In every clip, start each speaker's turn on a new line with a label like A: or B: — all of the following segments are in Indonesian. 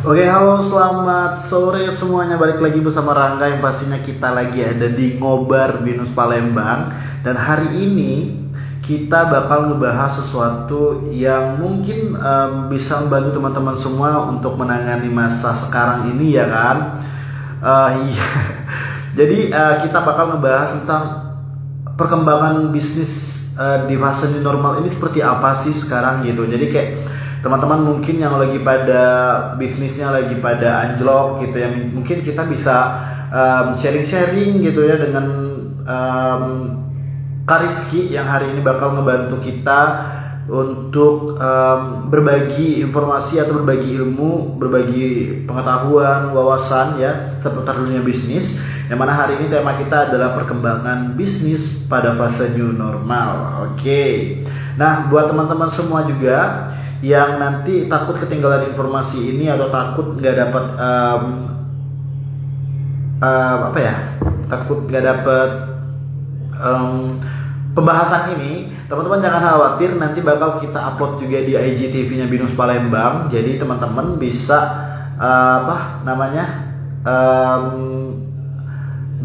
A: Oke, halo, selamat sore semuanya. Balik lagi bersama Rangga yang pastinya kita lagi ada di Ngobar Binus Palembang. Dan hari ini kita bakal ngebahas sesuatu yang mungkin bisa membantu teman-teman semua untuk menangani masa sekarang ini ya kan. Iya. Jadi kita bakal ngebahas tentang perkembangan bisnis di fase new normal ini seperti apa sih sekarang gitu. Jadi kayak teman-teman mungkin yang lagi pada bisnisnya lagi pada anjlok gitu ya, mungkin kita bisa sharing-sharing gitu ya dengan um, Kak Rizky yang hari ini bakal ngebantu kita untuk berbagi informasi atau berbagi ilmu, berbagi pengetahuan, wawasan ya seputar dunia bisnis. Yang mana hari ini tema kita adalah perkembangan bisnis pada fase new normal. Oke. Nah, buat teman-teman semua juga yang nanti takut ketinggalan informasi ini atau takut nggak dapat apa ya, takut nggak dapat pembahasan ini, teman-teman jangan khawatir, nanti bakal kita upload juga di IGTV-nya Binus Palembang. Jadi teman-teman bisa apa namanya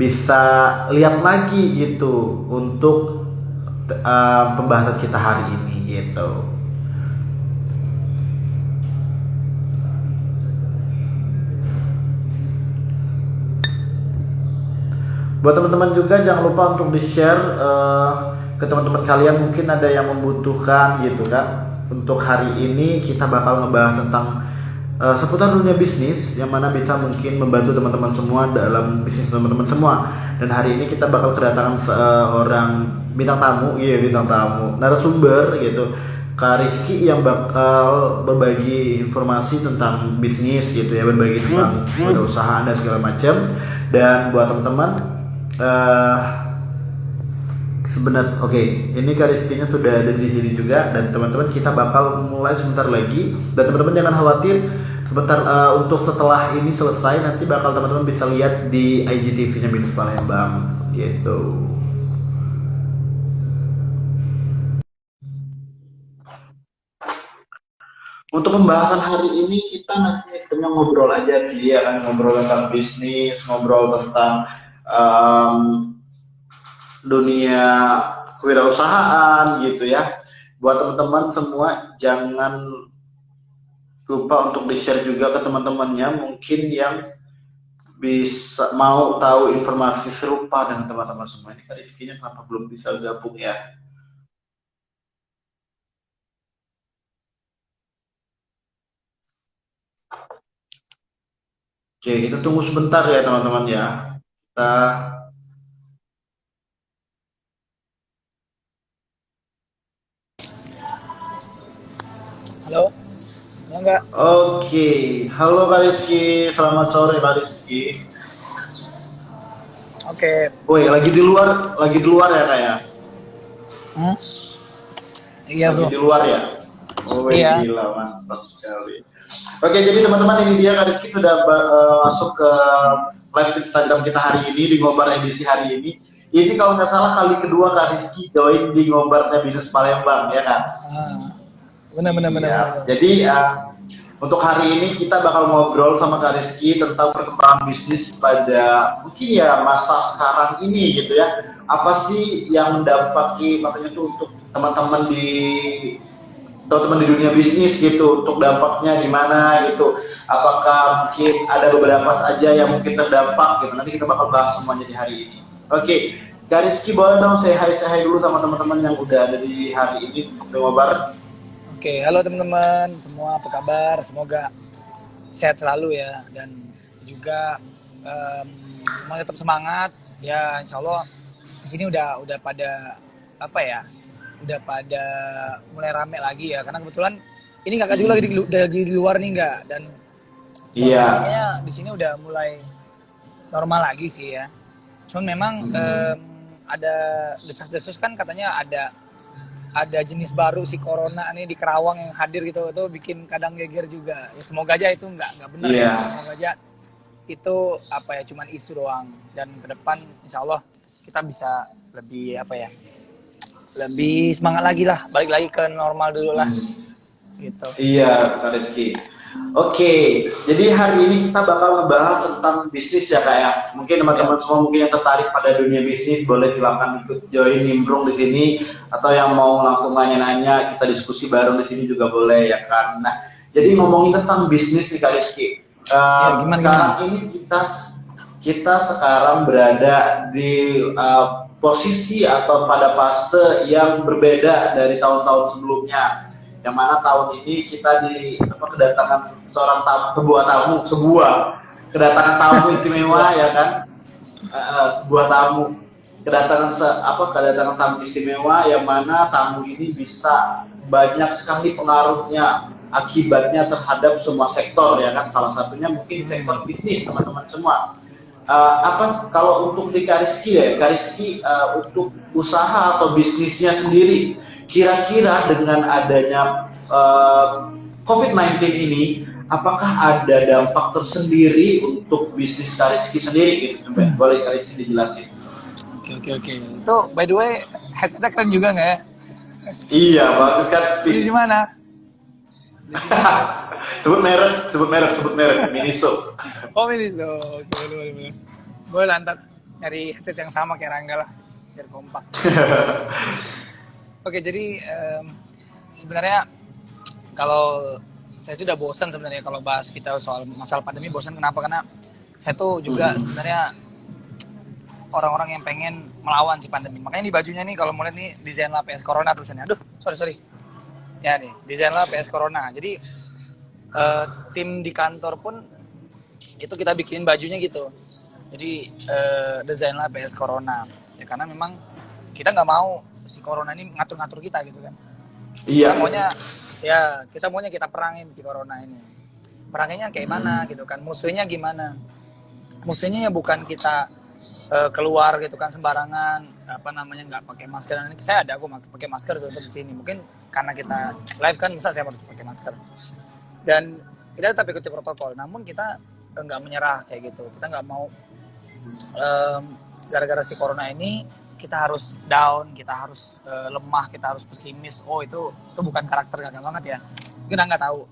A: bisa lihat lagi gitu untuk pembahasan kita hari ini gitu. Buat teman-teman juga jangan lupa untuk di-share ke teman-teman kalian, mungkin ada yang membutuhkan gitu kan. Untuk hari ini kita bakal ngebahas tentang seputar dunia bisnis yang mana bisa mungkin membantu teman-teman semua dalam bisnis teman-teman semua. Dan hari ini kita bakal kedatangan seorang bintang tamu, iya bintang tamu, narasumber gitu. Kak Rizky yang bakal berbagi informasi tentang bisnis gitu ya, berbagi tentang usaha dan segala macam. Dan buat teman-teman sebenarnya oke, ini Kak Rizky-nya sudah ada di sini juga, dan teman-teman kita bakal mulai sebentar lagi. Dan teman-teman jangan khawatir, sebentar untuk setelah ini selesai nanti bakal teman-teman bisa lihat di IGTV-nya Binus Palembang gitu. Untuk pembahasan hari ini kita nanti sistemnya ngobrol aja sih ya kan, ngobrol tentang bisnis, ngobrol tentang um, dunia kewirausahaan gitu ya. Buat teman-teman semua jangan lupa untuk di-share juga ke teman-temannya mungkin yang bisa mau tahu informasi serupa dengan teman-teman semua. Ini kan Rizky-nya kenapa belum bisa gabung ya? Oke, kita tunggu sebentar ya teman-teman ya. Kita
B: Halo, ya enggak?
A: Oke, halo Kak Rizky, selamat sore Kak Rizky.
B: Oke.
A: Woi, lagi di luar ya kak ya?
B: Hmm? Iya
A: Lagi
B: bro.
A: di luar ya? Oh
B: Iya.
A: gila, mantap sekali. Oke, jadi teman-teman ini dia Kak Rizky sudah masuk ke live Instagram kita hari ini di Ngobar edisi hari ini. Ini kalau nggak salah kali kedua Kak Rizky join di Ngobarnya Bisnis Palembang ya kan?
B: Ah, benar benar benar
A: Iya.
B: benar. Benar.
A: Jadi untuk hari ini kita bakal ngobrol sama Kak Rizky tentang perkembangan bisnis pada mungkin ya masa sekarang ini gitu ya. Apa sih yang mendampaki makanya tuh untuk teman-teman di teman-teman di dunia bisnis gitu, untuk dampaknya gimana gitu, apakah mungkin ada beberapa saja yang mungkin terdampak gitu, nanti kita bakal bahas semuanya di hari ini. Oke, Kak Rizky boleh dong say hi dulu sama teman-teman yang udah ada di hari ini untuk ngobar.
B: Oke, halo teman-teman, semua apa kabar? Semoga sehat selalu ya, dan juga em, semuanya tetap semangat ya. Insya Allah di sini udah pada apa ya? Udah pada mulai rame lagi ya, karena kebetulan ini kakak juga lagi di luar nih enggak, dan
A: Iya.
B: suasananya kayaknya di sini udah mulai normal lagi sih ya. Cuman memang ada desas-desus kan, katanya ada jenis baru si corona nih di Kerawang yang hadir gitu, itu bikin kadang geger juga ya. Semoga aja itu nggak benar ya,
A: Iya.
B: semoga aja itu apa ya, cuman isu doang, dan ke depan insya Allah kita bisa lebih apa ya, lebih semangat lagi lah, balik lagi ke normal dulu lah. gitu.
A: Iya, Kak Rizky. Oke, jadi hari ini kita bakal ngebahas tentang bisnis ya Kak ya. Mungkin
B: Ya,
A: teman-teman semua mungkin yang tertarik pada dunia bisnis boleh silakan ikut join nimbrung di sini, atau yang mau langsung nanya-nanya kita diskusi bareng di sini juga boleh ya kan. Nah, jadi ngomongin tentang bisnis nih Kak Rizky.
B: ya gimana
A: Sekarang
B: gimana?
A: ini kita sekarang berada di posisi atau pada fase yang berbeda dari tahun-tahun sebelumnya, yang mana tahun ini kita kedatangan sebuah kedatangan tamu istimewa
B: Sebuah.
A: ya kan. Sebuah tamu kedatangan tamu istimewa, yang mana tamu ini bisa banyak sekali pengaruhnya, akibatnya terhadap semua sektor ya kan, salah satunya mungkin sektor bisnis teman-teman semua. Kalau untuk di Kariski ya, Kariski untuk usaha atau bisnisnya sendiri, kira-kira dengan adanya COVID-19 ini, apakah ada dampak tersendiri untuk bisnis Kariski sendiri gitu? Coba boleh Kariski dijelasin.
B: Oke. Itu by the way headsetnya keren juga nggak ya?
A: Iya, bagus kan?
B: Beli di mana?
A: sebut merek, Miniso.
B: Oh ini so, oke boleh. Gue lantak nyari headset yang sama kayak Rangga lah, biar kompak. Oke jadi sebenarnya kalau saya tuh udah bosan sebenarnya kalau bahas kita soal masalah pandemi, bosan kenapa? Karena saya tuh juga sebenarnya orang-orang yang pengen melawan si pandemi. Makanya di bajunya nih kalau mulai nih desain lah PS Corona tulisannya. Aduh, sorry. Ya nih, desain lah PS Corona. Jadi tim di kantor pun itu kita bikinin bajunya gitu. Jadi desain lah PS Corona. Ya karena memang kita nggak mau si Corona ini ngatur-ngatur kita gitu kan.
A: Iya.
B: Kita maunya kita perangin si Corona ini. Peranginnya kayak mana gitu kan. Musuhnya gimana? Musuhnya ya bukan kita keluar gitu kan sembarangan, nggak pakai masker. Ini saya aku pakai masker untuk di sini. Mungkin karena kita live kan, masa saya harus pakai masker. Dan kita tetap ikuti protokol. Namun kita nggak menyerah kayak gitu. Kita nggak mau gara-gara si corona ini kita harus down, kita harus lemah, kita harus pesimis. Oh itu bukan karakter Gaga banget ya. Kita nggak tahu.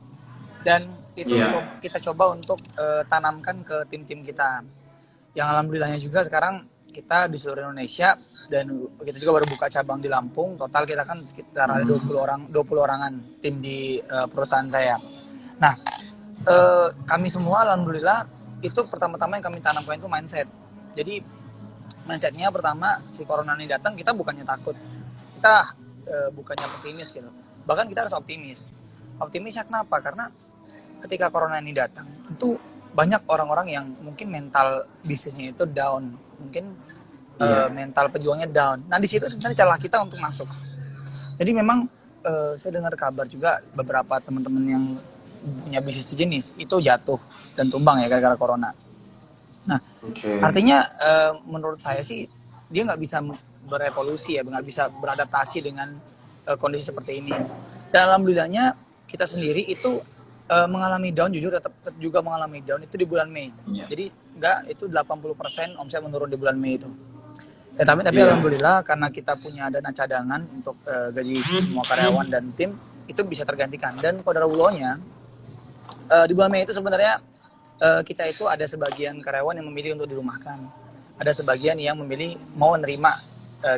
B: Dan itu kita coba untuk tanamkan ke tim-tim kita. Yang alhamdulillahnya juga sekarang kita di seluruh Indonesia, dan kita juga baru buka cabang di Lampung. Total kita kan sekitar ada 20 orangan tim di perusahaan saya. Nah, kami semua alhamdulillah itu pertama-tama yang kami tanamkan itu mindset. Jadi mindsetnya pertama, si corona ini datang kita bukannya takut, kita bukannya pesimis gitu. Bahkan kita harus optimis. Optimisnya kenapa? Karena ketika corona ini datang, itu banyak orang-orang yang mungkin mental bisnisnya itu down, mungkin mental pejuangnya down. Nah di situ sebenarnya celah kita untuk masuk. Jadi memang saya dengar kabar juga beberapa teman-teman yang punya bisnis sejenis itu jatuh dan tumbang ya gara-gara corona. Nah artinya menurut saya sih dia nggak bisa berevolusi ya, nggak bisa beradaptasi dengan kondisi seperti ini. Dan alhamdulillahnya kita sendiri itu mengalami down, jujur tetap juga mengalami down itu di bulan Mei. Jadi itu 80% omset menurun di bulan Mei itu. Tapi alhamdulillah karena kita punya dana cadangan untuk gaji semua karyawan dan tim, itu bisa tergantikan. Dan qadarullohnya di bulan Mei itu sebenarnya kita itu ada sebagian karyawan yang memilih untuk dirumahkan. Ada sebagian yang memilih mau menerima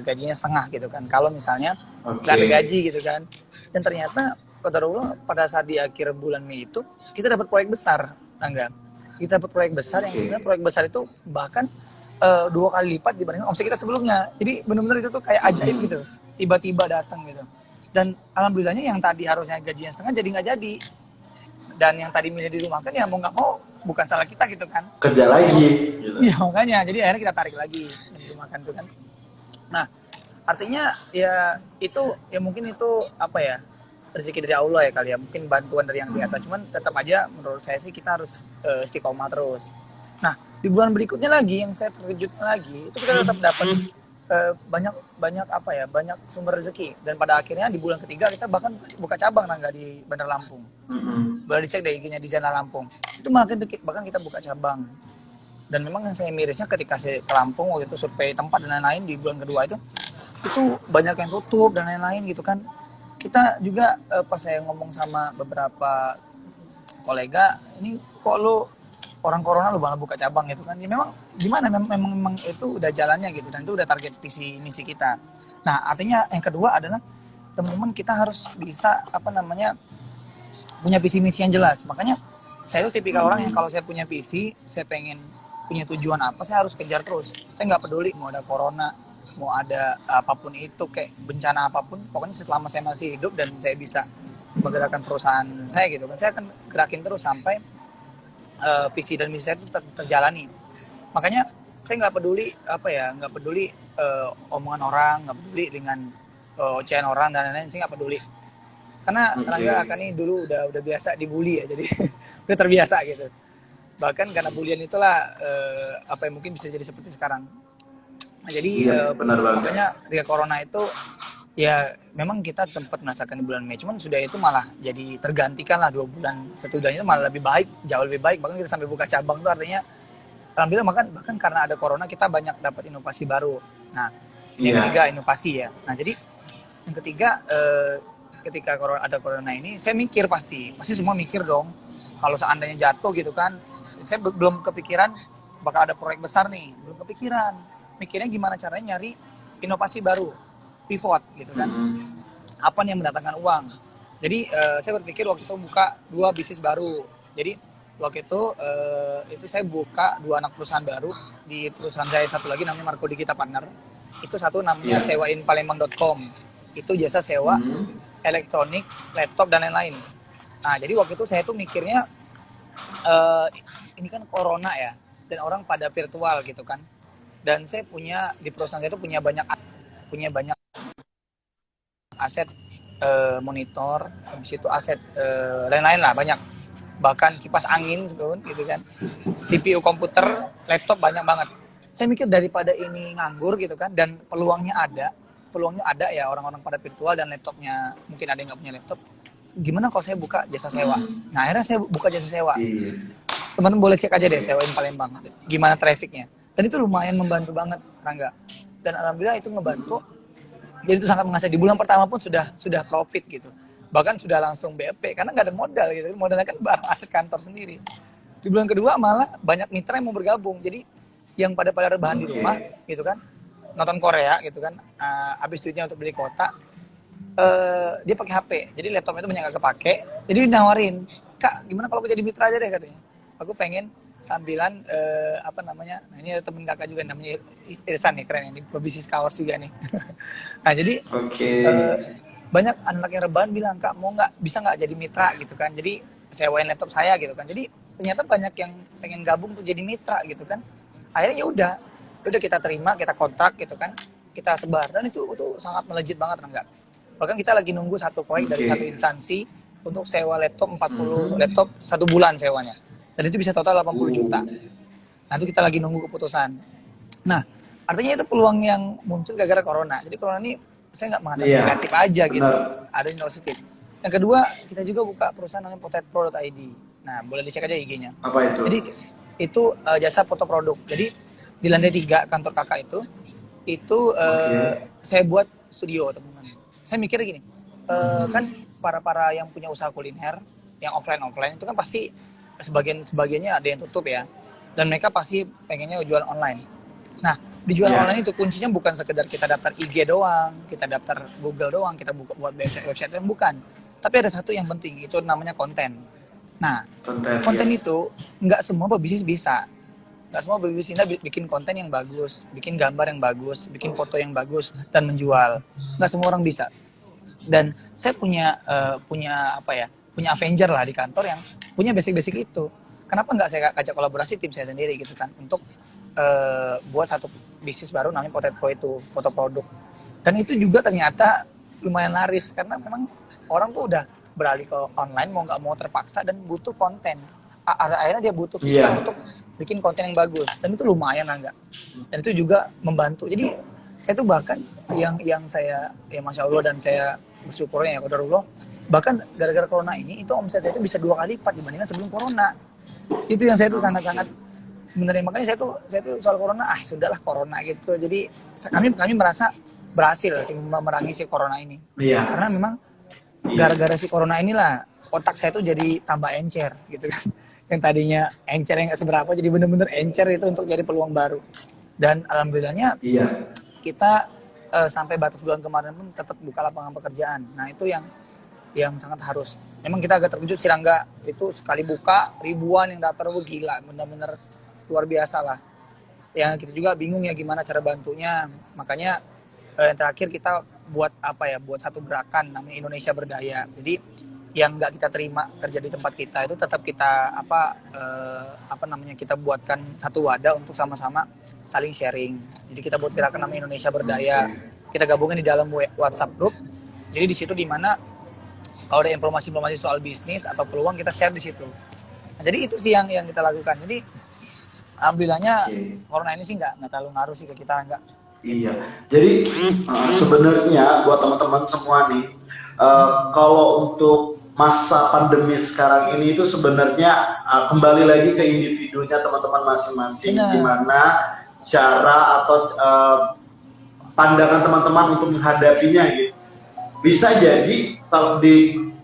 B: gajinya setengah gitu kan. Kalau misalnya nggak ada gaji gitu kan. Dan ternyata qadarullah pada saat di akhir bulan Mei itu kita dapat proyek besar, Angga. Kita dapat proyek besar yang sebenarnya proyek besar itu bahkan 2 kali lipat dibandingkan omset kita sebelumnya. Jadi benar-benar itu tuh kayak ajaib gitu, tiba-tiba datang gitu. Dan alhamdulillahnya yang tadi harusnya gajinya setengah jadi nggak jadi. Dan yang tadi milih dirumahkan ya mau nggak mau bukan salah kita gitu kan.
A: Kerja lagi.
B: Iya makanya, jadi akhirnya kita tarik lagi dirumahkan itu kan. Nah artinya ya itu ya mungkin itu rezeki dari Allah ya kali ya, mungkin bantuan dari yang di atas. Cuman tetap aja menurut saya sih kita harus istiqomah terus. Nah di bulan berikutnya lagi yang saya terkejutnya lagi itu kita tetap dapat banyak sumber rezeki. Dan pada akhirnya di bulan ketiga kita bahkan buka cabang nggak di Bandar Lampung. Boleh dicek deh IG-nya di Zena Lampung. Itu bahkan kita buka cabang. Dan memang yang saya mirisnya ketika saya ke Lampung waktu itu survei tempat dan lain-lain di bulan kedua itu banyak yang tutup dan lain-lain gitu kan. kita juga pas saya ngomong sama beberapa kolega, ini kok lu orang corona lu malah buka cabang gitu kan. Ya memang gimana, memang itu udah jalannya gitu, dan itu udah target visi misi kita. Nah, artinya yang kedua adalah teman-teman kita harus bisa apa namanya, punya visi misi yang jelas. Makanya saya itu tipikal orang yang kalau saya punya visi, saya pengen punya tujuan apa, saya harus kejar terus. Saya nggak peduli mau ada corona, mau ada apapun itu, kayak bencana apapun, pokoknya selama saya masih hidup dan saya bisa menggerakkan perusahaan saya gitu kan, saya akan gerakin terus sampai visi dan misi saya itu terjalani. Makanya saya nggak peduli apa ya, nggak peduli omongan orang, nggak peduli dengan ocehan orang dan lain-lain, saya nggak peduli. Karena Rangga akan ini dulu udah biasa dibully ya, jadi udah terbiasa gitu. Bahkan karena bulian itulah apa yang mungkin bisa jadi seperti sekarang. Nah, jadi
A: benar banget.
B: makanya ketika corona itu ya memang kita sempat merasakan di bulan Mei, cuman sudah itu malah jadi tergantikan lah 2 bulan setudahnya, itu malah lebih baik, jauh lebih baik. Bahkan kita sampai buka cabang tuh artinya alhamdulillah, bahkan karena ada corona kita banyak dapat inovasi baru. Nah, yang ketiga inovasi ya. Nah, jadi yang ketiga ketika ada corona ini saya mikir, pasti semua mikir dong, kalau seandainya jatuh gitu kan. Saya belum kepikiran bakal ada proyek besar nih, belum kepikiran. Mikirnya gimana caranya nyari inovasi baru, pivot gitu kan. Apa nih yang mendatangkan uang. Jadi saya berpikir waktu itu buka 2 bisnis baru. Jadi waktu itu saya buka 2 anak perusahaan baru. Di perusahaan saya satu lagi namanya Marco Digita Partner. Itu satu namanya sewainpalembang.com. Itu jasa sewa elektronik, laptop dan lain-lain. Nah, jadi waktu itu saya tuh mikirnya ini kan corona ya, dan orang pada virtual gitu kan. Dan saya punya di perusahaan saya itu punya banyak aset monitor, habis itu aset lain-lain lah banyak. Bahkan kipas angin gitu kan. CPU komputer, laptop banyak banget. Saya mikir daripada ini nganggur gitu kan, dan peluangnya ada ya, orang-orang pada virtual dan laptopnya mungkin ada yang nggak punya laptop. Gimana kalau saya buka jasa sewa? Nah, akhirnya saya buka jasa sewa. Teman-teman boleh cek aja deh Sewain Palembang, gimana trafficnya. Dan itu lumayan membantu banget, Rangga. Dan alhamdulillah itu ngebantu. Jadi itu sangat menghasilkan. Di bulan pertama pun sudah profit gitu. Bahkan sudah langsung BEP karena nggak ada modal gitu. Modalnya kan barang aset kantor sendiri. Di bulan kedua malah banyak mitra yang mau bergabung. Jadi yang pada rebahan di rumah gitu kan, nonton Korea gitu kan, habis duitnya untuk beli kuota, dia pakai HP. Jadi laptopnya itu banyak nggak kepake. Jadi dinawarin, Kak, gimana kalau aku jadi mitra aja deh katanya. Aku pengen sambilan apa namanya, nah ini ada temen kakak juga namanya Irsan nih, keren nih, pebisnis kaos juga nih. Nah jadi banyak anak yang rebahan bilang, Kak mau nggak, bisa nggak jadi mitra gitu kan, jadi sewain laptop saya gitu kan. Jadi ternyata banyak yang pengen gabung tuh jadi mitra gitu kan. Akhirnya ya udah kita terima, kita kontrak gitu kan, kita sebar, dan itu sangat melejit banget Rangga. Bahkan kita lagi nunggu satu proyek dari satu instansi untuk sewa laptop 40 laptop 1 bulan sewanya. Dan itu bisa total 80 juta. Nah, itu kita lagi nunggu keputusan. Nah, artinya itu peluang yang muncul gara-gara corona. Jadi corona ini saya nggak menganggap negatif aja gitu. Ada yang positif. Yang kedua, kita juga buka perusahaan namanya potetpro.id. Nah, boleh dicek aja IG-nya.
A: Apa itu?
B: Jadi itu jasa foto produk. Jadi di lantai 3 kantor kakak itu saya buat studio, teman-teman. Saya mikirnya gini, kan para yang punya usaha kuliner, yang offline itu kan pasti sebagiannya ada yang tutup ya, dan mereka pasti pengennya jual online. Nah, dijual online itu kuncinya bukan sekedar kita daftar IG doang, kita daftar Google doang, kita buat website yang bukan. Tapi ada satu yang penting, itu namanya konten. Nah, konten itu nggak semua pebisnis bisa. Nggak semua pebisnis bikin konten yang bagus, bikin gambar yang bagus, bikin foto yang bagus dan menjual. Nggak semua orang bisa. Dan saya punya Avenger lah di kantor yang punya basic itu. Kenapa nggak saya ajak kolaborasi tim saya sendiri gitu kan, untuk buat satu bisnis baru namanya Potetpro, itu foto produk. Dan itu juga ternyata lumayan laris karena memang orang tuh udah beralih ke online, mau nggak mau terpaksa, dan butuh konten. Akhirnya dia butuh kita untuk bikin konten yang bagus, dan itu lumayan enggak. Dan itu juga membantu. Jadi saya tuh bahkan yang saya ya masya Allah, dan saya bersyukurnya ya qadarullah, bahkan gara-gara corona ini itu omset saya itu bisa 2 kali lipat dibandingkan sebelum corona. Itu yang saya tuh sangat-sangat sebenarnya, makanya saya tuh soal corona sudahlah corona gitu. Jadi kami merasa berhasil sih memerangi si corona ini. Karena memang
A: Iya.
B: gara-gara si corona inilah otak saya tuh jadi tambah encer gitu kan. Yang tadinya encer yang nggak seberapa jadi bener-bener encer itu untuk jadi peluang baru. Dan alhamdulillahnya
A: Iya.
B: kita sampai batas bulan kemarin pun tetap buka lapangan pekerjaan. Nah itu yang sangat harus. Memang kita agak terkejut sih Rangga, itu sekali buka ribuan yang daftar, gila, bener-bener luar biasa lah. Yang kita juga bingung ya gimana cara bantunya. Makanya yang terakhir kita buat apa ya, buat satu gerakan namanya Indonesia Berdaya. Jadi yang nggak kita terima kerja di tempat kita itu tetap kita apa namanya, kita buatkan satu wadah untuk sama-sama saling sharing. Jadi kita buat gerakan namanya Indonesia Berdaya. Kita gabungin di dalam WhatsApp group. Jadi di situ dimana kalau ada informasi-informasi soal bisnis atau peluang kita share di situ. Nah, jadi itu sih yang kita lakukan. Jadi alhamdulillahnya corona ini sih nggak terlalu ngaruh sih ke kita, nggak.
A: Iya, jadi sebenarnya buat teman-teman semua nih, kalau untuk masa pandemi sekarang ini itu sebenarnya kembali lagi ke individunya teman-teman masing-masing, gimana cara atau pandangan teman-teman untuk menghadapinya gitu. Bisa jadi kalau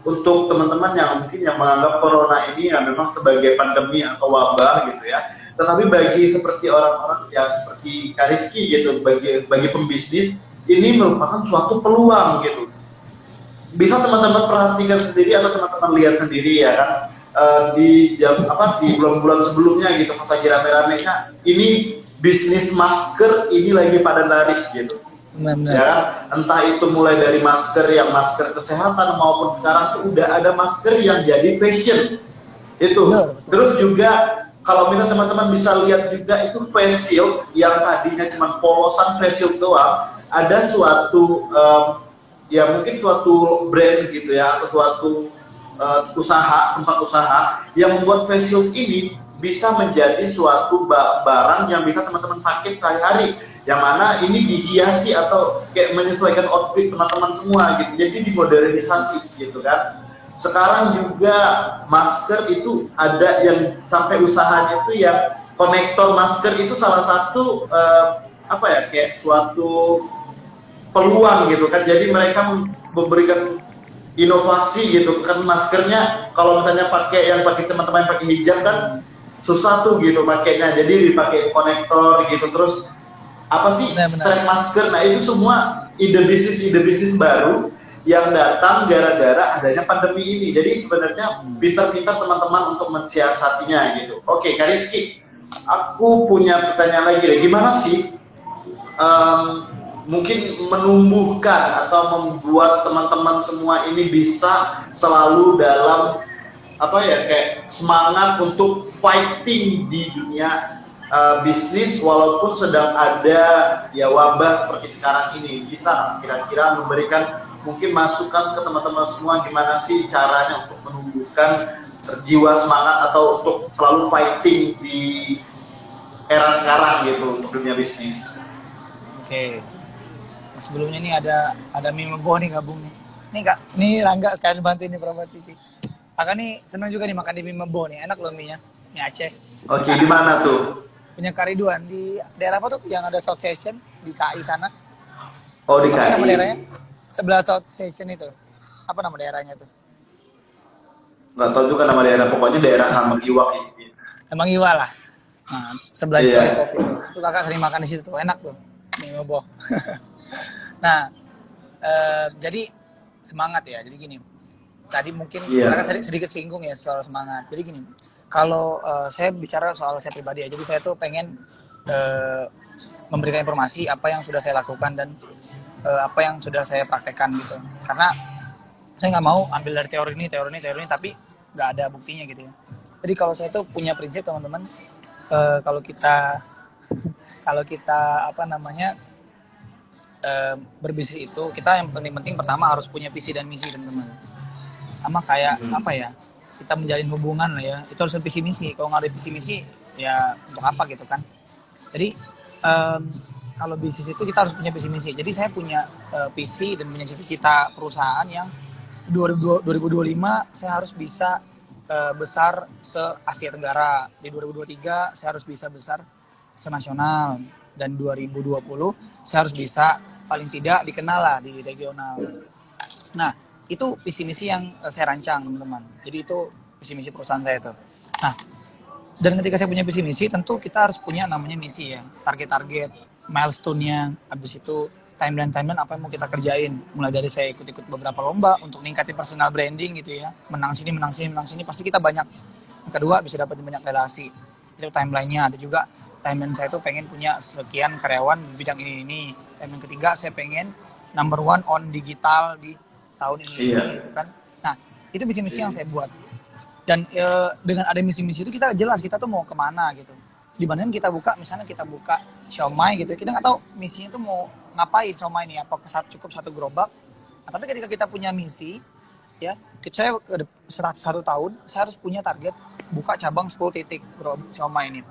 A: untuk teman-teman yang mungkin yang menganggap corona ini ya memang sebagai pandemi atau wabah gitu ya. Tetapi bagi seperti orang-orang yang seperti Kak Rizky gitu, bagi pembisnis ini merupakan suatu peluang gitu. Bisa teman-teman perhatikan sendiri atau teman-teman lihat sendiri ya kan, di bulan-bulan sebelumnya gitu, pas lagi rame-ramenya ini bisnis masker ini lagi pada laris gitu.
B: Benar-benar.
A: Ya kan? Entah itu mulai dari masker kesehatan maupun sekarang tuh udah ada masker yang jadi fashion itu.
B: Benar.
A: Terus juga kalau misalnya teman-teman bisa lihat juga itu face shield yang tadinya cuma polosan face shield doang, ada suatu ya mungkin suatu brand gitu ya atau suatu tempat usaha yang membuat face shield ini bisa menjadi suatu barang yang bisa teman-teman pakai sehari-hari, yang mana ini dihiasi atau kayak menyesuaikan outfit teman-teman semua gitu, jadi dimodernisasi gitu kan. Sekarang juga masker itu ada yang sampai usahanya itu yang konektor masker itu salah satu kayak suatu peluang gitu kan, jadi mereka memberikan inovasi gitu kan. Maskernya kalau misalnya pakai teman-teman pakai hijab kan susah tuh gitu pakainya, jadi dipakai konektor gitu. Terus strap masker, nah itu semua ide bisnis baru yang datang gara-gara adanya pandemi ini. Jadi sebenarnya pintar-pintar teman-teman untuk mensiasatinya gitu. Oke, Kak Rizky, aku punya pertanyaan lagi deh. Gimana sih mungkin menumbuhkan atau membuat teman-teman semua ini bisa selalu dalam kayak semangat untuk fighting di dunia bisnis walaupun sedang ada ya wabah seperti sekarang ini? Bisa kira-kira memberikan mungkin masukan ke teman-teman semua gimana sih caranya untuk menumbuhkan jiwa semangat atau untuk selalu fighting di era sekarang gitu untuk dunia bisnis?
B: Oke. Sebelumnya nih ada mie mebo nih gabung nih. Nih Kak, ini Rangga sekalian bantu ini promosi sih. Kakak nih seneng juga nih makan di mie mebo nih, enak loh mie-nya. Mie Aceh.
A: Oke, di mana tuh?
B: Punya Kariduan di daerah apa tuh yang ada South Station di KI sana.
A: Oh, di KI.
B: Nama daerahnya? Sebelah South Station itu. Apa nama daerahnya tuh?
A: Nggak tahu juga nama daerah, pokoknya daerah Hambang Iwak ini.
B: Emang Iwa lah. Nah, sebelah situ ada kopi tuh. Itu kakak sering makan di situ tuh, enak tuh. Mie mebo. Nah, jadi semangat ya. Jadi gini, tadi mungkin kakak sedikit singgung ya soal semangat. Jadi gini, kalau saya bicara soal saya pribadi ya, jadi saya tuh pengen memberikan informasi apa yang sudah saya lakukan dan apa yang sudah saya praktekkan gitu. Karena saya nggak mau ambil dari teori ini, tapi nggak ada buktinya gitu ya. Jadi kalau saya tuh punya prinsip teman-teman, kalau kita berbisnis itu kita yang penting pertama harus punya visi dan misi teman-teman. Sama kayak kita menjalin hubungan lah ya, itu harus visi misi. Kalau nggak ada visi misi ya untuk apa gitu kan. Jadi kalau bisnis itu kita harus punya visi misi. Jadi saya punya visi dan punya cita-cita perusahaan yang 2025 saya harus bisa besar se-Asia Tenggara. Di 2023 saya harus bisa besar se-nasional, dan 2020 saya harus bisa paling tidak dikenal lah di regional. Nah, Itu visi misi yang saya rancang teman-teman. Jadi itu visi misi perusahaan saya tuh. Nah, dan ketika saya punya visi misi, tentu kita harus punya namanya misi ya, target-target, milestone-nya, habis itu timeline-timeline apa yang mau kita kerjain. Mulai dari saya ikut-ikut beberapa lomba untuk meningkatin personal branding gitu ya, menang sini, menang sini, menang sini, pasti kita banyak. Yang kedua, bisa dapat banyak relasi. Itu timeline-nya. Ada juga timeline saya tuh pengen punya sekian karyawan di bidang ini. Timeline ketiga, saya pengen number one on digital di tahun ini, gitu kan. Nah, itu misi-misi yang saya buat. Dan dengan ada misi-misi itu kita jelas kita tuh mau kemana gitu. Dibandingkan kita buka, misalnya kita buka siomay gitu, kita nggak tahu misinya tuh mau ngapain siomay ini, apa cukup satu gerobak. Nah, tapi ketika kita punya misi, ya, saya ke 101 tahun, saya harus punya target buka cabang 10 titik siomay ini.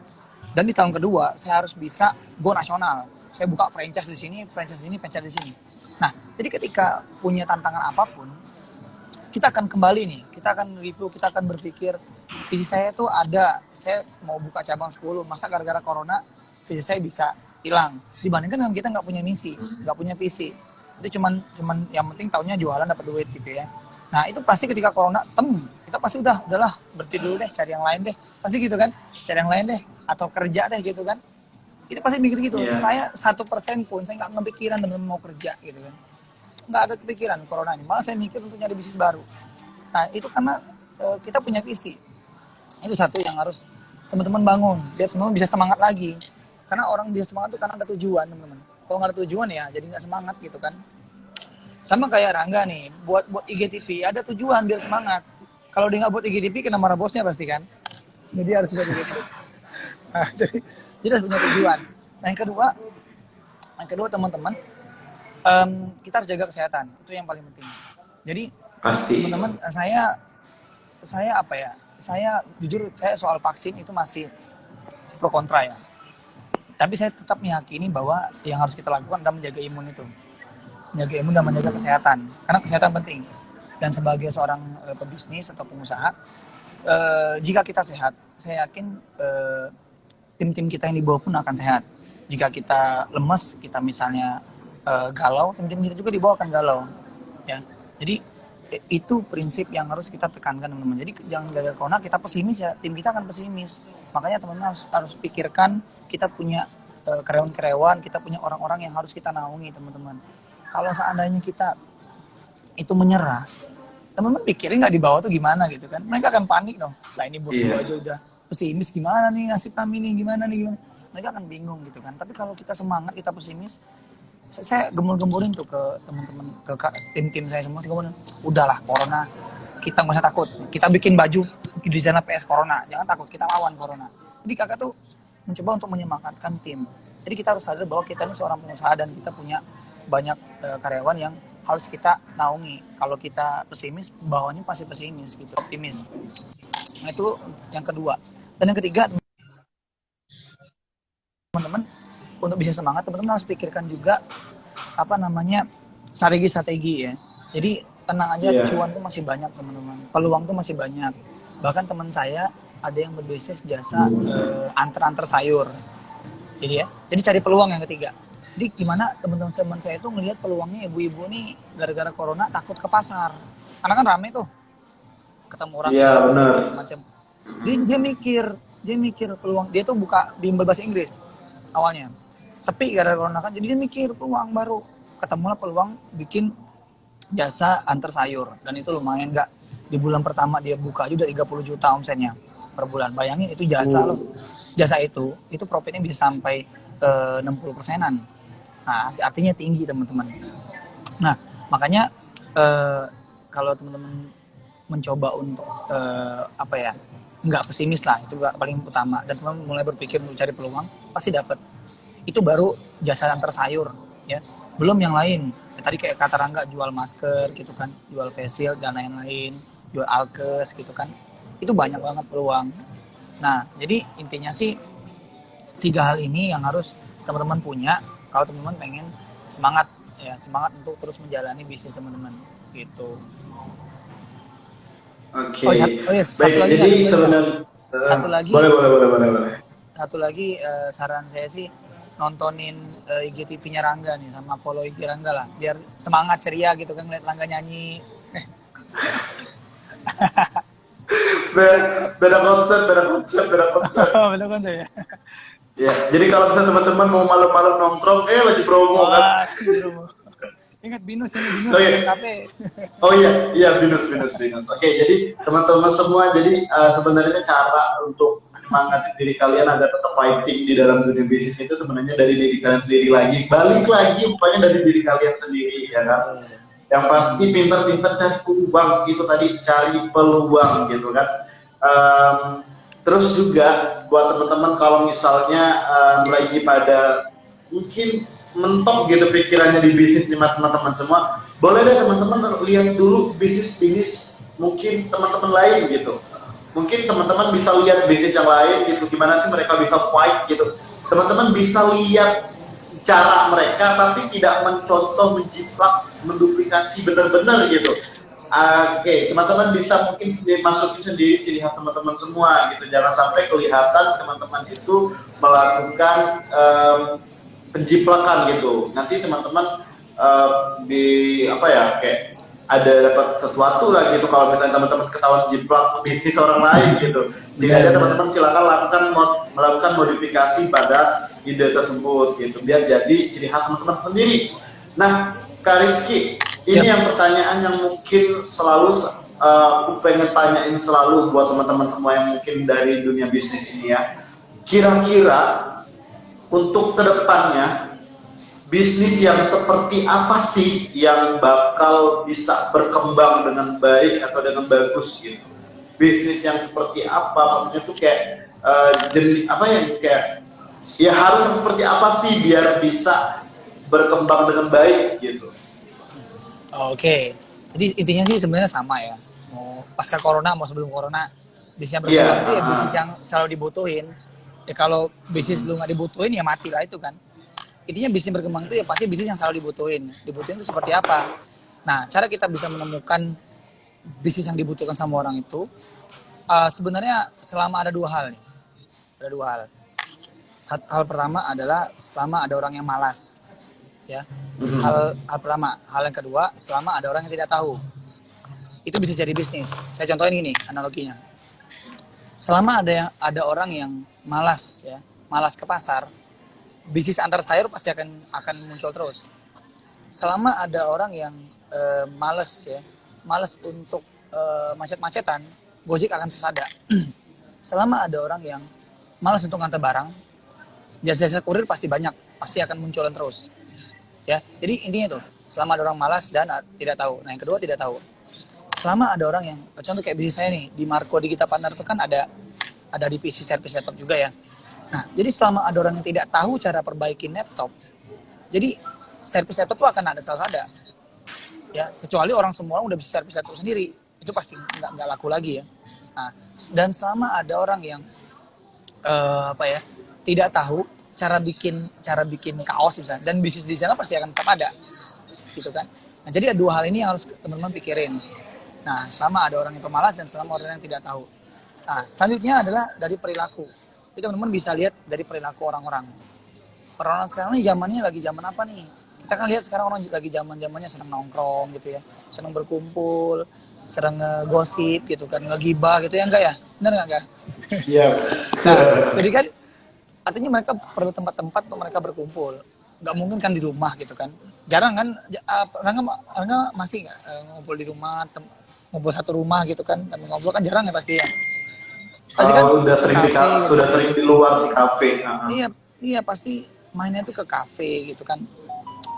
B: Dan di tahun kedua, saya harus bisa go nasional. Saya buka franchise di sini, franchise di sini, franchise di sini. Nah, jadi ketika punya tantangan apapun, kita akan kembali nih, kita akan review, kita akan berpikir visi saya tuh ada, saya mau buka cabang 10, masa gara-gara corona visi saya bisa hilang, dibandingkan dengan kita nggak punya misi, nggak punya visi, itu cuman yang penting tahunnya jualan dapat duit gitu ya. Nah itu pasti ketika corona kita pasti udahlah berhenti dulu deh, cari yang lain deh, pasti gitu kan, cari yang lain deh, atau kerja deh gitu kan, kita pasti mikir gitu. Saya 1% pun saya nggak ngepikiran dengan mau kerja gitu kan, nggak ada kepikiran corona ini, malah saya mikir untuk nyari bisnis baru. Nah itu karena kita punya visi. Itu satu yang harus teman-teman bangun, biar teman-teman bisa semangat lagi. Karena orang bisa semangat itu karena ada tujuan teman-teman. Kalau nggak ada tujuan ya jadi nggak semangat gitu kan. Sama kayak Rangga nih, buat IGTV ada tujuan biar semangat. Kalau dia nggak buat IGTV kena marah bosnya pasti kan. Jadi harus buat IGTV. Nah, jadi harus punya tujuan. Nah yang kedua teman-teman, kita harus jaga kesehatan, itu yang paling penting. Jadi teman-teman, saya apa ya, saya jujur saya soal vaksin itu masih pro kontra ya, tapi saya tetap meyakini bahwa yang harus kita lakukan adalah menjaga imun itu, menjaga imun dan menjaga kesehatan, karena kesehatan penting. Dan sebagai seorang pebisnis atau pengusaha, jika kita sehat, saya yakin tim-tim kita yang di bawah pun akan sehat. Jika kita lemes, kita misalnya galau, tim-tim kita juga di bawah akan galau ya. Jadi itu prinsip yang harus kita tekankan teman-teman. Jadi jangan gara-gara corona kita pesimis ya, tim kita akan pesimis. Makanya teman-teman harus pikirkan, kita punya karyawan-karyawan, kita punya orang-orang yang harus kita naungi teman-teman. Kalau seandainya kita itu menyerah, teman-teman pikirin nggak di bawah tuh gimana gitu kan, mereka akan panik dong. Lah ini bos gue aja udah pesimis, gimana nih nasib kami nih, gimana. Mereka akan bingung gitu kan. Tapi kalau kita semangat, kita pesimis, saya gembur-gemburin tuh ke teman-teman, ke tim-tim saya semua, udahlah corona, kita nggak usah takut, kita bikin baju di sana PS Corona, jangan takut, kita lawan corona. Jadi kakak tuh mencoba untuk menyemangatkan tim. Jadi kita harus sadar bahwa kita ini seorang pengusaha dan kita punya banyak karyawan yang harus kita naungi. Kalau kita pesimis, bawahnya pasti pesimis gitu, optimis. Nah itu yang kedua. Dan yang ketiga, teman-teman, untuk bisa semangat, teman-teman harus pikirkan juga strategi ya. Jadi tenang aja, cuan tuh masih banyak teman-teman, peluang tuh masih banyak. Bahkan teman saya ada yang berbisnis jasa antar sayur. Jadi cari peluang yang ketiga. Jadi gimana teman-teman saya itu ngelihat peluangnya, ibu-ibu nih gara-gara corona takut ke pasar, karena kan rame tuh, ketemu orang macam. Dia mikir peluang, dia tuh buka bimbel bahasa Inggris awalnya, sepi gara-gara corona kan, jadi dia mikir peluang baru, ketemulah peluang bikin jasa antar sayur, dan itu lumayan nggak, di bulan pertama dia buka aja udah 30 juta omsetnya per bulan. Bayangin itu jasa loh, jasa itu profitnya bisa sampai 60%-an. Nah artinya tinggi teman-teman. Nah makanya kalau teman-teman mencoba untuk nggak pesimis lah, itu paling utama, dan teman mulai berpikir untuk cari peluang, pasti dapat. Itu baru jasa antar sayur ya, belum yang lain ya, tadi kayak kata Rangga, jual masker gitu kan, jual face shield dan lain-lain, jual alkes gitu kan, itu banyak banget peluang. Nah jadi intinya sih 3 hal ini yang harus teman-teman punya kalau teman-teman pengen semangat untuk terus menjalani bisnis teman-teman gitu.
A: Oke. Boleh.
B: Satu lagi saran saya sih, nontonin IGTV-nya Rangga nih, sama follow IG Rangga lah, biar semangat ceria gitu kan ngeliat Rangga nyanyi.
A: Beda konsep, beda konsep, beda konsep.
B: Bener kan saya?
A: Ya, jadi kalau misalnya teman-teman mau malam-malam nongkrong, lagi promo kan.
B: Wah, bro. Ingat Binus ini, Binus
A: Oke.
B: Open Cafe.
A: Oh iya, iya binus, binus, binus. Oke, jadi teman-teman semua, jadi sebenarnya cara untuk semangatin diri kalian agar tetap fighting di dalam dunia bisnis itu sebenarnya dari diri kalian sendiri lagi. Balik lagi, rupanya dari diri kalian sendiri, ya kan? Yang pasti pintar-pintar cari peluang, itu tadi cari peluang gitu kan. Em, Terus juga buat teman-teman kalau misalnya lagi pada mungkin mentok gitu pikirannya di bisnis di teman-teman semua, boleh deh teman-teman lihat dulu bisnis-bisnis mungkin teman-teman lain gitu. Mungkin teman-teman bisa lihat bisnis yang lain gitu, gimana sih mereka bisa fight gitu. Teman-teman bisa lihat cara mereka tapi tidak mencontoh, menjiplak, menduplikasi benar-benar gitu. Oke, teman-teman bisa mungkin sendiri masukin sendiri ciri khas teman-teman semua gitu. Jangan sampai kelihatan teman-teman itu melakukan penjiplakan gitu. Nanti teman-teman di apa ya kayak ada dapat sesuatu lah gitu kalau misalnya teman-teman ketahuan jiplak bisnis orang lain gitu. Sehingga teman-teman silakan melakukan modifikasi pada ide tersebut gitu biar jadi ciri khas teman-teman sendiri. Nah, Kak Rizky, ini yang pertanyaan yang mungkin selalu aku pengen tanyain selalu buat teman-teman semua yang mungkin dari dunia bisnis ini ya. Kira-kira untuk kedepannya bisnis yang seperti apa sih yang bakal bisa berkembang dengan baik atau dengan bagus gitu? Bisnis yang seperti apa? Maksudnya tuh kayak jenis apa ya kayak ya harus seperti apa sih biar bisa berkembang dengan baik gitu?
B: Oke, jadi intinya sih sebenarnya sama ya. Mau pasca corona, mau sebelum corona, bisnis yang berkembang itu ya bisnis yang selalu dibutuhin. Ya kalau bisnis lu nggak dibutuhin ya mati lah itu kan. Intinya bisnis berkembang itu ya pasti bisnis yang selalu dibutuhin. Dibutuhin itu seperti apa? Nah, cara kita bisa menemukan bisnis yang dibutuhkan sama orang itu sebenarnya selama ada dua hal nih. Ada dua hal. Hal pertama adalah selama ada orang yang malas. Ya. Hal pertama, hal yang kedua, selama ada orang yang tidak tahu. Itu bisa jadi bisnis. Saya contohin gini analoginya. Selama ada orang yang malas ya, malas ke pasar, bisnis antar sayur pasti akan muncul terus. Selama ada orang yang malas ya, malas untuk macet-macetan, Gojek akan terus ada. Selama ada orang yang malas untuk ngantar barang, jasa-jasa kurir pasti banyak, pasti akan munculan terus. Ya, jadi intinya tuh, selama ada orang malas dan tidak tahu. Nah, yang kedua tidak tahu. Selama ada orang yang, contoh kayak bisnis saya nih, di Marco Digital Partner itu kan ada divisi service laptop juga ya. Nah, jadi selama ada orang yang tidak tahu cara perbaikin laptop, jadi service laptop itu akan ada salah ada. Ya, kecuali orang semua orang udah bisa service laptop sendiri, itu pasti nggak laku lagi ya. Nah, dan selama ada orang yang tidak tahu cara bikin kaos misalnya, dan bisnis di sana pasti akan tetap ada gitu kan. Nah, jadi ada dua hal ini yang harus teman-teman pikirin. Nah, selama ada orang yang pemalas dan selama orang yang tidak tahu. Nah, selanjutnya adalah dari perilaku. Jadi teman-teman bisa lihat dari perilaku orang-orang. Orang-orang sekarang ini zamannya lagi zaman apa nih? Kita kan lihat sekarang orang lagi zamannya senang nongkrong gitu ya, senang berkumpul, sering ngegosip gitu kan, ngegibah gitu ya, enggak ya? Benar enggak?
A: Iya.
B: Nah, jadi kan artinya mereka perlu tempat-tempat untuk mereka berkumpul. Nggak mungkin kan di rumah gitu kan. Jarang kan, Rangga masih nggak ngumpul di rumah, ngumpul satu rumah gitu kan, tapi ngobrol kan jarang ya pasti ya. Pasti kan
A: udah sering
B: kafe, gitu.
A: udah sering di luar di kafe.
B: Iya pasti mainnya tuh ke kafe gitu kan.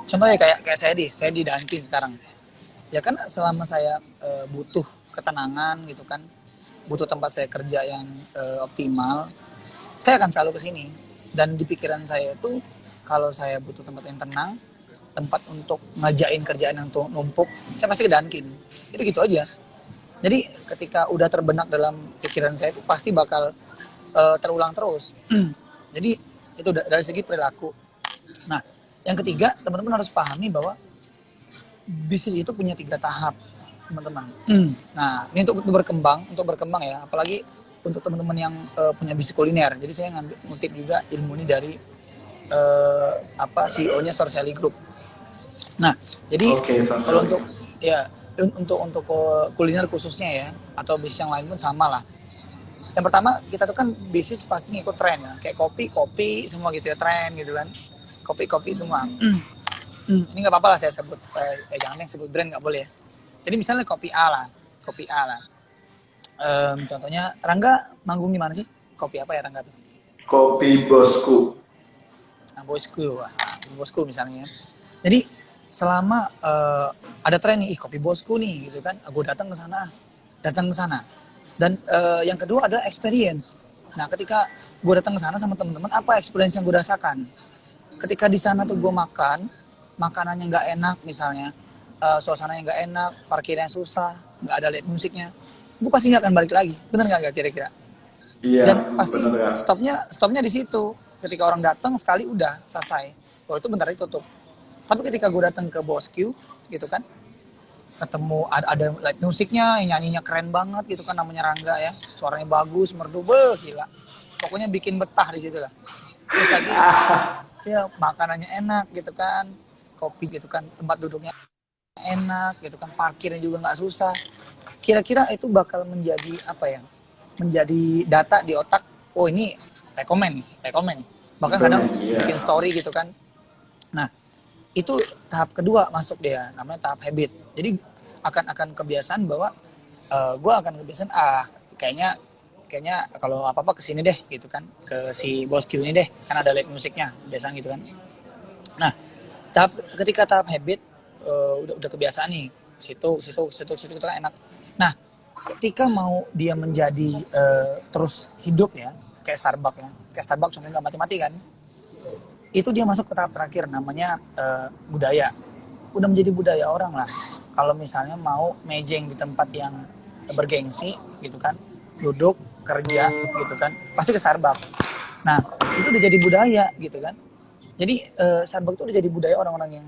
B: Contohnya kayak saya di Dunkin sekarang. Ya kan selama saya butuh ketenangan gitu kan, butuh tempat saya kerja yang optimal, saya akan selalu ke sini. Dan di pikiran saya itu kalau saya butuh tempat yang tenang, tempat untuk ngajain kerjaan yang numpuk, saya pasti ke Dunkin. Itu gitu aja. Jadi ketika udah terbenak dalam pikiran saya itu pasti bakal terulang terus. Jadi itu dari segi perilaku. Nah, yang ketiga teman-teman harus pahami bahwa bisnis itu punya 3 tahap, teman-teman. Nah, ini untuk berkembang ya, apalagi untuk teman-teman yang punya bisnis kuliner. Jadi saya ngutip juga ilmu ini dari CEO-nya Sorcelli Group. Nah, jadi kalau untuk kuliner khususnya ya, atau bisnis yang lain pun sama lah. Yang pertama kita tuh kan bisnis pasti ngikut tren ya, kayak kopi semua gitu ya, tren gitu kan, kopi semua. Ini nggak apa-apa lah saya sebut, jangan yang sebut brand nggak boleh ya. Jadi misalnya kopi A lah. Contohnya Rangga manggung di mana sih? Kopi apa ya Rangga tuh?
A: Kopi Bosku.
B: Nah, bosku misalnya. Jadi selama ada tren nih, kopi bosku nih gitu kan, aku datang ke sana. Dan yang kedua adalah experience. Nah, ketika gue datang ke sana sama teman-teman, apa experience yang gue rasakan? Ketika di sana tuh gue makan, makanannya nggak enak misalnya, suasananya nggak enak, parkirnya susah, nggak ada light musiknya, gue pasti nggak akan balik lagi. Bener nggak kira-kira?
A: Iya.
B: Dan pasti stopnya di situ. Ketika orang datang sekali udah selesai. Oh itu bentar lagi tutup. Tapi ketika gue datang ke Bosku gitu kan, ketemu ada light musiknya, yang nyanyinya keren banget gitu kan, namanya Rangga ya, suaranya bagus, merdu, gila. Pokoknya bikin betah di situ lah. Terus lagi, ya makanannya enak gitu kan, kopi gitu kan, tempat duduknya enak gitu kan, parkirnya juga nggak susah. Kira-kira itu bakal menjadi apa ya? Menjadi data di otak. Oh ini rekomen nih. Bahkan kadang bikin story gitu kan. Nah, itu tahap kedua masuk dia, namanya tahap habit. Jadi akan kebiasaan bahwa gue akan kebiasaan kayaknya kalau apa-apa kesini deh gitu kan, ke si Bosku ini deh, kan ada live musiknya biasanya gitu kan. Nah, ketika tahap habit udah kebiasaan nih, situ itu kan enak. Nah, ketika mau dia menjadi terus hidup ya, kayak Starbucks contohnya nggak mati-mati kan, itu dia masuk ke tahap terakhir namanya budaya. Udah menjadi budaya orang lah. Kalau misalnya mau mejeng di tempat yang bergengsi gitu kan, duduk kerja gitu kan, pasti ke Starbucks. Nah itu udah jadi budaya gitu kan. Jadi Starbucks itu udah jadi budaya orang-orang yang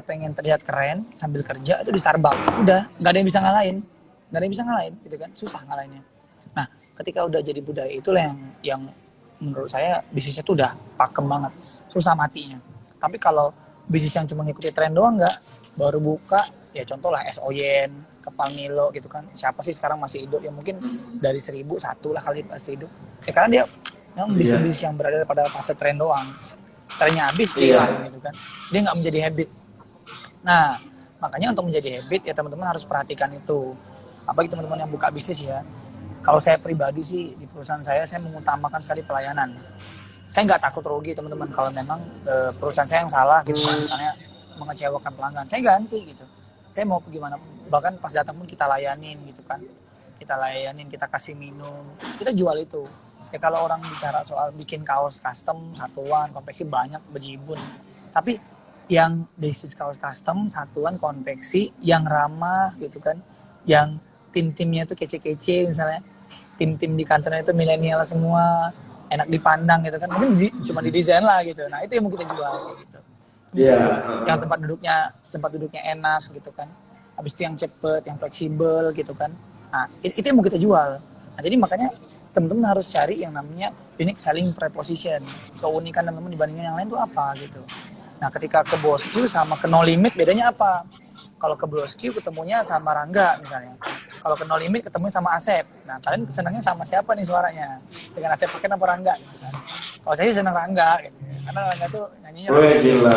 B: pengen terlihat keren sambil kerja itu di Starbucks. Udah nggak ada yang bisa ngalahin gitu kan, susah ngalahinnya. Nah ketika udah jadi budaya itulah yang menurut saya bisnisnya tuh udah pakem banget, susah matinya. Tapi kalau bisnis yang cuma ngikutin tren doang nggak, baru buka ya contoh lah Soyen, Kepal Milo gitu kan, siapa sih sekarang masih hidup ya, mungkin dari 1.000 satu lah kali masih hidup ya, karena dia memang bisnis yang berada pada fase tren doang, trennya habis dia hilang gitu kan, dia nggak menjadi habit. Nah makanya untuk menjadi habit ya teman-teman harus perhatikan itu, apalagi teman-teman yang buka bisnis ya. Kalau saya pribadi sih di perusahaan saya mengutamakan sekali pelayanan. Saya nggak takut rugi teman-teman kalau memang perusahaan saya yang salah gitu kan, misalnya mengecewakan pelanggan, saya ganti gitu. Saya mau gimana, bahkan pas datang pun kita layanin gitu kan, kita kasih minum, kita jual itu. Ya kalau orang bicara soal bikin kaos custom satuan, konveksi banyak bejibun, tapi yang bisnis kaos custom satuan konveksi yang ramah gitu kan, yang tim-timnya tuh kece-kece misalnya, tim-tim di kantornya itu milenial semua, enak dipandang gitu kan, mungkin cuma didesain lah gitu. Nah itu yang mau kita jual gitu. Yang tempat duduknya enak gitu kan, habis itu yang cepet, yang fleksibel gitu kan. Nah itu yang mau kita jual. Nah jadi makanya teman-teman harus cari yang namanya unique selling proposition, keunikan teman-teman dibandingin yang lain tuh apa gitu. Nah ketika ke Bosku sama ke No Limit bedanya apa? Kalau ke Bosku ketemunya sama Rangga misalnya, kalau ke No Limit ketemunya sama Asep. Nah kalian senangnya sama siapa nih suaranya? Dengan Asep pakai apa Rangga gitu kan? Kalau saya senang Rangga gitu. Karena Rangga tuh nyanyinya
A: gila.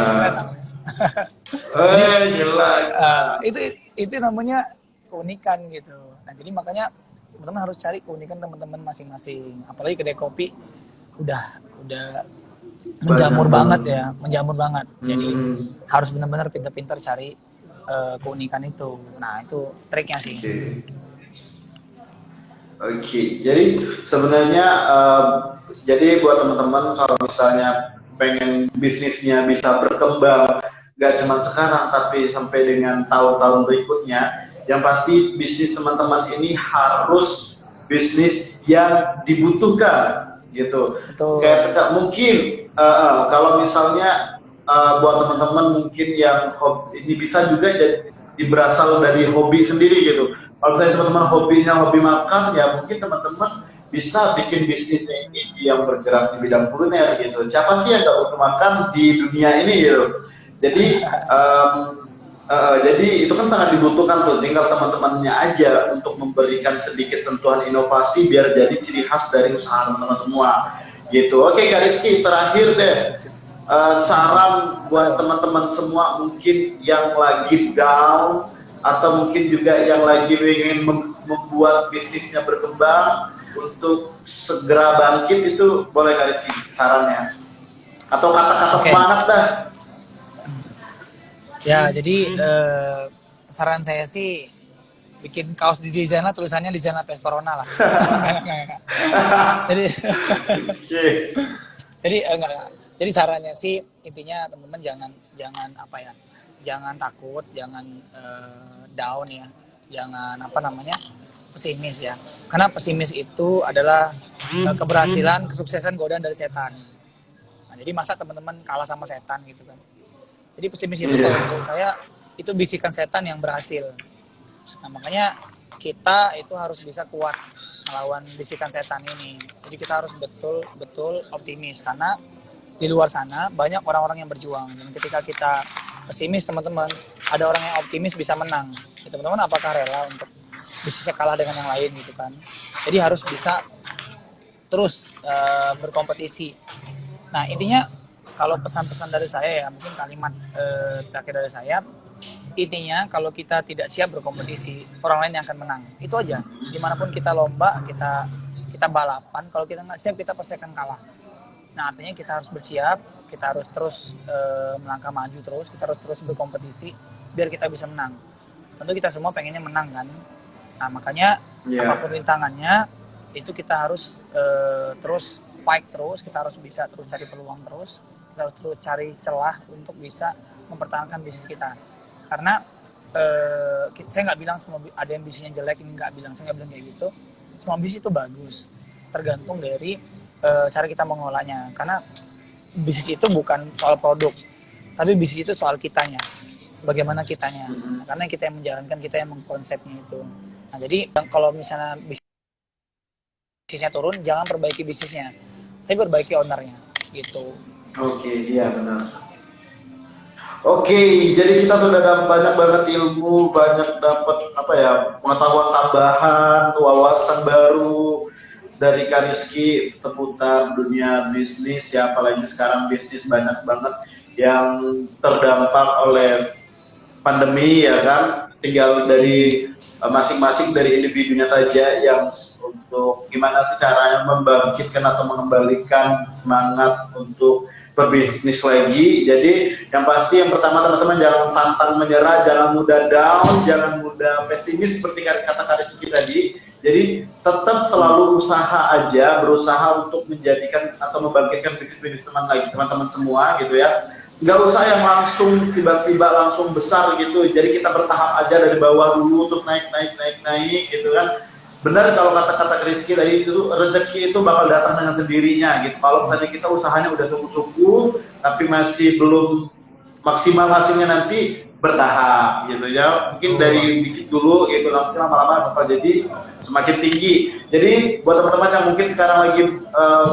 B: Itu namanya keunikan gitu. Nah jadi makanya teman-teman harus cari keunikan teman-teman masing-masing. Apalagi kedai kopi udah menjamur banget. Jadi harus benar-benar pintar-pintar cari keunikan itu. Nah itu triknya sih.
A: Oke. Jadi sebenarnya jadi buat teman-teman kalau misalnya pengen bisnisnya bisa berkembang, gak cuma sekarang tapi sampai dengan tahun-tahun berikutnya, yang pasti bisnis teman-teman ini harus bisnis yang dibutuhkan gitu. Betul. Kayak mungkin kalau misalnya buat teman-teman mungkin yang ini bisa juga jadi berasal dari hobi sendiri gitu. Kalau misalnya teman-teman hobinya hobi makan, ya mungkin teman-teman bisa bikin bisnis ini yang bergerak di bidang kuliner gitu. Siapa sih yang gak butuh makan di dunia ini gitu. Jadi Jadi itu kan sangat dibutuhkan tuh, tinggal teman-temannya aja untuk memberikan sedikit sentuhan inovasi biar jadi ciri khas dari usaha teman-teman semua. Gitu. Oke Kak Rizky, terakhir deh.
B: Sip, sip.
A: Saran buat teman-teman semua mungkin yang lagi down atau mungkin juga yang lagi ingin membuat bisnisnya berkembang untuk segera bangkit, itu boleh Kak Rizky sarannya? Atau kata-kata semangat dah.
B: Ya, jadi saran saya sih bikin kaos di Desainlah, tulisannya Desainlah Pes Corona lah. Jadi enggak. Jadi sarannya sih intinya teman-teman jangan apa ya? Jangan takut, jangan down ya. Jangan pesimis ya. Karena pesimis itu adalah keberhasilan, kesuksesan, godaan dari setan. Nah, jadi masa teman-teman kalah sama setan gitu kan. Jadi pesimis itu kalau menurut saya itu bisikan setan yang berhasil. Nah, makanya kita itu harus bisa kuat melawan bisikan setan ini. Jadi kita harus betul-betul optimis karena di luar sana banyak orang-orang yang berjuang. Dan ketika kita pesimis teman-teman, ada orang yang optimis bisa menang. Ya, teman-teman apakah rela untuk bisnisnya kalah dengan yang lain gitu kan? Jadi harus bisa terus berkompetisi. Nah, intinya kalau pesan-pesan dari saya ya, mungkin kalimat terakhir dari saya, intinya kalau kita tidak siap berkompetisi, orang lain yang akan menang. Itu aja. Dimanapun kita lomba, kita balapan, kalau kita nggak siap, kita pasti akan kalah. Nah, artinya kita harus bersiap, kita harus terus melangkah maju terus, kita harus terus berkompetisi, biar kita bisa menang. Tentu kita semua pengennya menang kan. Nah, makanya apapun rintangannya, itu kita harus terus fight terus, kita harus bisa terus cari peluang terus, kita harus terus cari celah untuk bisa mempertahankan bisnis kita. Karena saya nggak bilang semua ada yang bisnisnya jelek, ini nggak bilang, saya nggak bilang kayak gitu. Semua bisnis itu bagus, tergantung dari cara kita mengolahnya. Karena bisnis itu bukan soal produk, tapi bisnis itu soal kitanya, bagaimana kitanya. Nah, karena kita yang menjalankan, kita yang mengkonsepnya itu. Nah, jadi kalau misalnya bisnisnya turun, jangan perbaiki bisnisnya, tapi perbaiki ownernya gitu.
A: Oke, iya benar. Oke, jadi kita sudah dapat banyak banget ilmu, banyak dapat pengetahuan tambahan, wawasan baru dari Kak Rizky seputar dunia bisnis ya, apalagi sekarang bisnis banyak banget yang terdampak oleh pandemi ya kan. Tinggal dari masing-masing dari individunya saja yang untuk gimana sih caranya membangkitkan atau mengembalikan semangat untuk berbisnis lagi. Jadi yang pasti yang pertama teman-teman jangan pantang menyerah, jangan mudah down, jangan mudah pesimis seperti kata Kak Rizky tadi. Jadi tetap selalu usaha aja, berusaha untuk menjadikan atau membangkitkan bisnis teman-teman semua gitu ya. Nggak usah yang langsung tiba-tiba langsung besar gitu. Jadi kita bertahap aja dari bawah dulu untuk naik gitu kan. Benar kalau kata-kata Rizky tadi, itu rezeki itu bakal datang dengan sendirinya gitu. Kalau tadi kita usahanya udah cukup-cukup tapi masih belum maksimal hasilnya, nanti bertahap gitu ya. Mungkin dari dikit dulu gitu, nanti lama-lama bakal jadi semakin tinggi. Jadi buat teman-teman yang mungkin sekarang lagi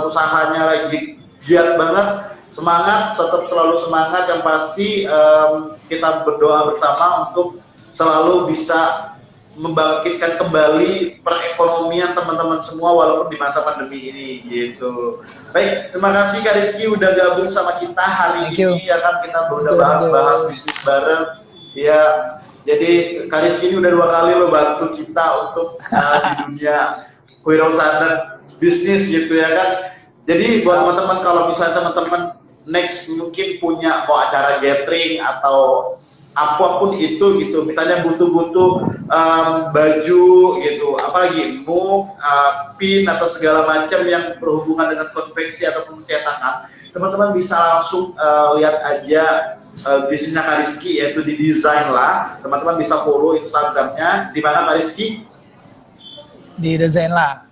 A: usahanya lagi giat banget, semangat, tetap selalu semangat. Yang pasti kita berdoa bersama untuk selalu bisa membangkitkan kembali perekonomian teman-teman semua walaupun di masa pandemi ini gitu. Baik, terima kasih Kak Rizky udah gabung sama kita hari ini ya kan, kita udah bahas bisnis bareng ya. Jadi Kak Rizky ini udah 2 kali lo bantu kita untuk di dunia kewirausahaan bisnis gitu ya kan. Jadi buat teman-teman, kalau misalnya teman-teman next mungkin punya mau acara gathering atau apapun itu gitu, misalnya butuh baju gitu, apalagi mug, pin atau segala macam yang berhubungan dengan konveksi ataupun cetakan, teman-teman bisa langsung lihat aja bisnisnya Kak Rizky, yaitu di Desainlah. Teman-teman bisa follow Instagramnya di mana Kak Rizky?
B: Di Desainlah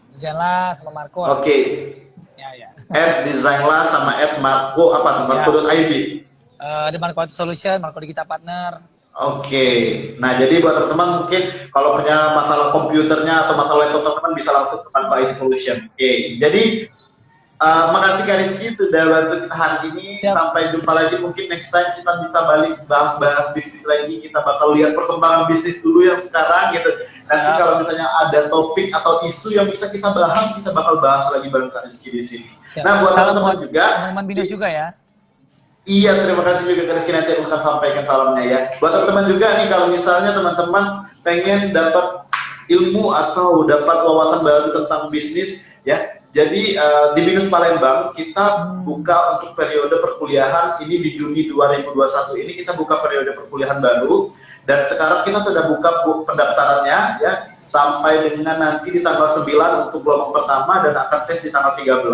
B: sama Marco.
A: Oke. Ya. @Desainlah sama @Marco Marco.id.
B: Ada Marco Solution, Marco Digital Partner.
A: Oke. Nah, jadi buat teman-teman mungkin kalau punya masalah komputernya atau masalah laptop, teman-teman bisa langsung ke Marco IT Solution. Oke. Jadi Makasih Kak Rizky sudah bantu kita hari ini.
B: Siap.
A: Sampai jumpa lagi. Mungkin next time kita bisa balik bahas-bahas bisnis lagi. Kita bakal lihat perkembangan bisnis dulu yang sekarang gitu. Nanti
B: Siap.
A: kalau misalnya ada topik atau isu yang bisa kita bahas, kita bakal bahas lagi bareng Kak Rizky di sini.
B: Siap.
A: Nah, buat
B: Salam
A: teman-teman
B: buat
A: juga,
B: teman-teman Binus juga ya.
A: iya, terima kasih juga Kak Rizky, nanti aku akan sampaikan salamnya ya. Buat teman-teman juga nih, kalau misalnya teman-teman pengen dapat ilmu atau dapat wawasan baru tentang bisnis ya. Jadi di Binus Palembang kita buka untuk periode perkuliahan ini di Juni 2021 ini kita buka periode perkuliahan baru, dan sekarang kita sudah buka pendaftarannya ya sampai dengan nanti di tanggal 9 untuk gelombang pertama dan akan tes di tanggal 13.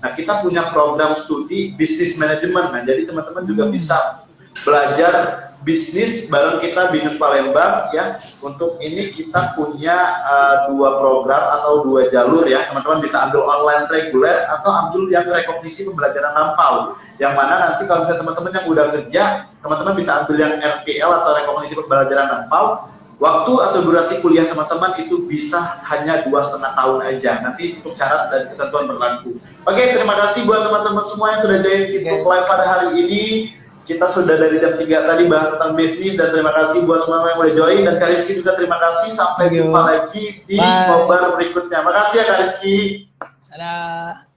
A: Nah, kita punya program studi bisnis manajemen. Nah, jadi teman-teman juga bisa belajar bisnis bareng kita Binus Palembang ya. Untuk ini kita punya dua program atau dua jalur ya. Teman-teman bisa ambil online reguler atau ambil yang rekognisi pembelajaran lampau. Yang mana nanti kalau misalnya teman-teman yang udah kerja, teman-teman bisa ambil yang RPL atau rekognisi pembelajaran lampau. Waktu atau durasi kuliah teman-teman itu bisa hanya 2,5 tahun aja. Nanti untuk syarat dan ketentuan berlaku. Oke, terima kasih buat teman-teman semua yang sudah join Facebook Live pada hari ini. Kita sudah dari jam 3 tadi bahas tentang bisnis, dan terima kasih buat semua yang udah join, dan Kak Rizky juga terima kasih. Sampai jumpa lagi di ngobrol berikutnya. Makasih ya Kak Rizky.
B: Dadah.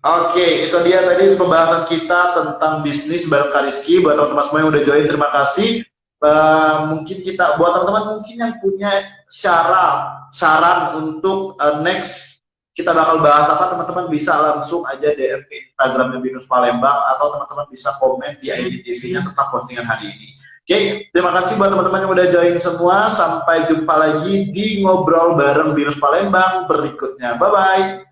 A: Oke, itu dia tadi pembahasan kita tentang bisnis bareng Kak Rizky. Buat teman-teman semua yang udah join, terima kasih. Mungkin kita, buat teman-teman mungkin yang punya saran untuk next kita bakal bahas apa, teman-teman bisa langsung aja DM ke Instagramnya Binus Palembang, atau teman-teman bisa komen di IGTV-nya tentang postingan hari ini. Oke, terima kasih buat teman-teman yang udah join semua. Sampai jumpa lagi di ngobrol bareng Binus Palembang berikutnya. Bye-bye.